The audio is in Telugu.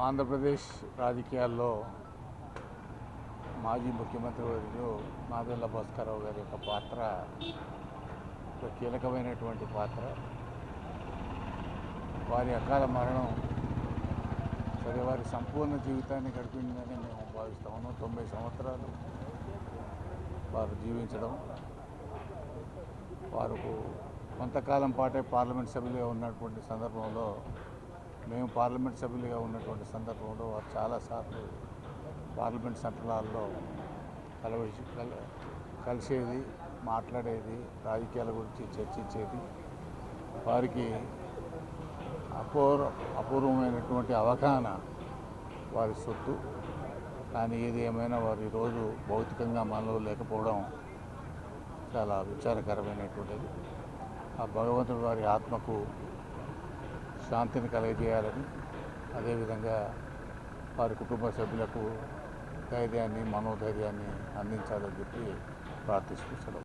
ఆంధ్రప్రదేశ్ రాజకీయాల్లో మాజీ ముఖ్యమంత్రి వర్యులు నాదెళ్ల భాస్కరరావు గారి యొక్క పాత్ర ఒక కీలకమైనటువంటి పాత్ర. వారి అకాల మరణం సరే వారి సంపూర్ణ జీవితాన్ని గడిపిందని మేము భావిస్తాము. 90 సంవత్సరాలు వారు జీవించడం, వారు కొంతకాలం పాటే పార్లమెంట్ సభ్యులుగా ఉన్నటువంటి సందర్భంలో, మేము పార్లమెంట్ సభ్యులుగా ఉన్నటువంటి సందర్భంలో వారు చాలాసార్లు పార్లమెంట్ సెంట్రల్ హాల్లో కలిసేది, మాట్లాడేది, రాజకీయాల గురించి చర్చించేది. వారికి అపూర్వమైనటువంటి అవగాహన వారి సొత్తు. కానీ ఏది ఏమైనా వారు ఈరోజు భౌతికంగా మనలో లేకపోవడం చాలా విచారకరమైనటువంటిది. ఆ భగవంతుడు వారి ఆత్మకు శాంతిని కలగజేయాలని, అదేవిధంగా వారి కుటుంబ సభ్యులకు ధైర్యాన్ని, మనోధైర్యాన్ని అందించాలని చెప్పి ప్రార్థిస్తున్నాం.